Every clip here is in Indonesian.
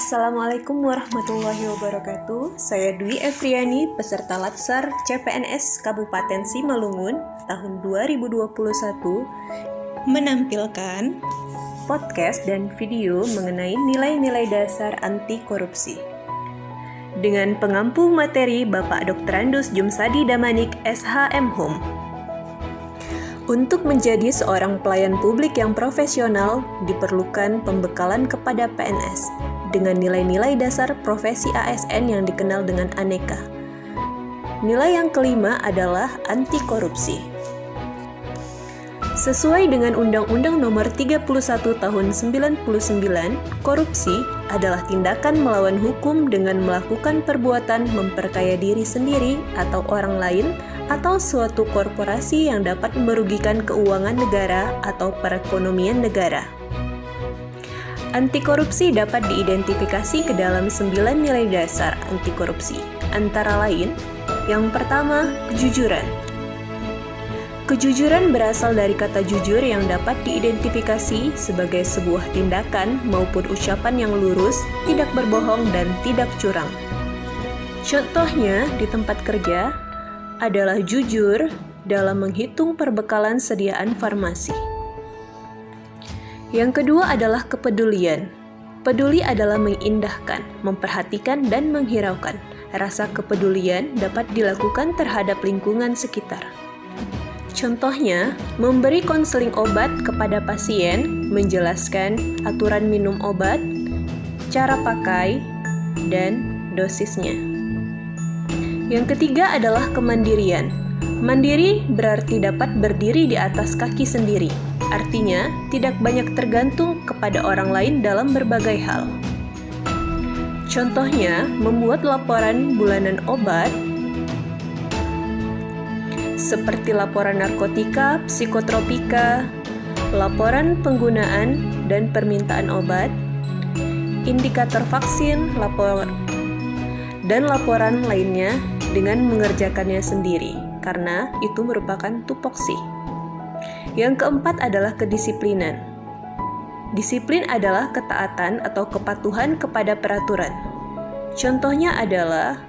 Assalamualaikum warahmatullahi wabarakatuh. Saya Dwi Efriani, peserta Latsar CPNS Kabupaten Simalungun tahun 2021, menampilkan podcast dan video mengenai nilai-nilai dasar anti korupsi. Dengan pengampu materi Bapak Dr. Andus Jumsadi Damanik, SHM.Hum. Untuk menjadi seorang pelayan publik yang profesional, diperlukan pembekalan kepada PNS dengan nilai-nilai dasar profesi ASN yang dikenal dengan aneka. Nilai yang kelima adalah anti korupsi. Sesuai dengan Undang-Undang Nomor 31 Tahun 99, korupsi adalah tindakan melawan hukum dengan melakukan perbuatan memperkaya diri sendiri atau orang lain atau suatu korporasi yang dapat merugikan keuangan negara atau perekonomian negara. Anti korupsi dapat diidentifikasi ke dalam 9 nilai dasar anti korupsi, antara lain, yang pertama, kejujuran. Kejujuran berasal dari kata jujur yang dapat diidentifikasi sebagai sebuah tindakan maupun ucapan yang lurus, tidak berbohong, dan tidak curang. Contohnya di tempat kerja adalah jujur dalam menghitung perbekalan sediaan farmasi. Yang kedua adalah kepedulian. Peduli adalah mengindahkan, memperhatikan, dan menghiraukan. Rasa kepedulian dapat dilakukan terhadap lingkungan sekitar. Contohnya, memberi konseling obat kepada pasien, menjelaskan aturan minum obat, cara pakai, dan dosisnya. Yang ketiga adalah kemandirian. Mandiri berarti dapat berdiri di atas kaki sendiri. Artinya, tidak banyak tergantung kepada orang lain dalam berbagai hal. Contohnya, membuat laporan bulanan obat, seperti laporan narkotika, psikotropika, laporan penggunaan dan permintaan obat, indikator vaksin, dan laporan lainnya dengan mengerjakannya sendiri, karena itu merupakan tupoksi. Yang keempat adalah kedisiplinan. Disiplin adalah ketaatan atau kepatuhan kepada peraturan. Contohnya adalah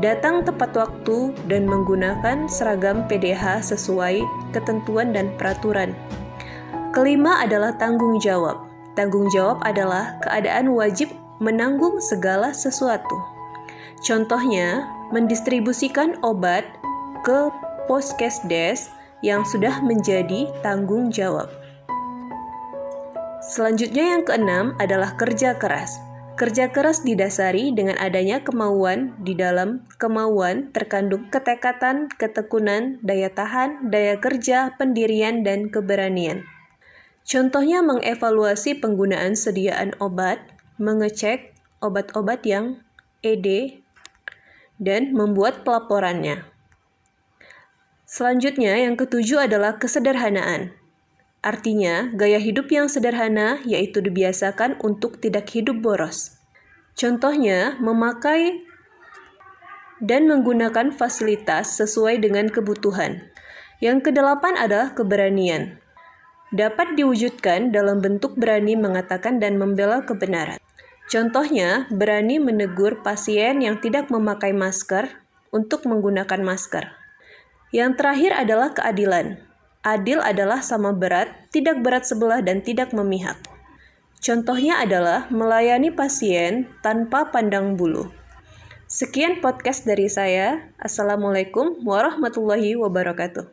datang tepat waktu dan menggunakan seragam PDH sesuai ketentuan dan peraturan. Kelima adalah tanggung jawab. Tanggung jawab adalah keadaan wajib menanggung segala sesuatu. Contohnya, mendistribusikan obat ke Poskesdes yang sudah menjadi tanggung jawab. Selanjutnya yang keenam adalah kerja keras. Kerja keras didasari dengan adanya kemauan. Di dalam kemauan terkandung ketekatan, ketekunan, daya tahan, daya kerja, pendirian, dan keberanian. Contohnya mengevaluasi penggunaan sediaan obat, mengecek obat-obat yang ED, dan membuat pelaporannya. Selanjutnya yang ketujuh adalah kesederhanaan. Artinya, gaya hidup yang sederhana yaitu dibiasakan untuk tidak hidup boros. Contohnya, memakai dan menggunakan fasilitas sesuai dengan kebutuhan. Yang kedelapan adalah keberanian. Dapat diwujudkan dalam bentuk berani mengatakan dan membela kebenaran. Contohnya, berani menegur pasien yang tidak memakai masker untuk menggunakan masker. Yang terakhir adalah keadilan. Adil adalah sama berat, tidak berat sebelah, dan tidak memihak. Contohnya adalah melayani pasien tanpa pandang bulu. Sekian podcast dari saya. Assalamualaikum warahmatullahi wabarakatuh.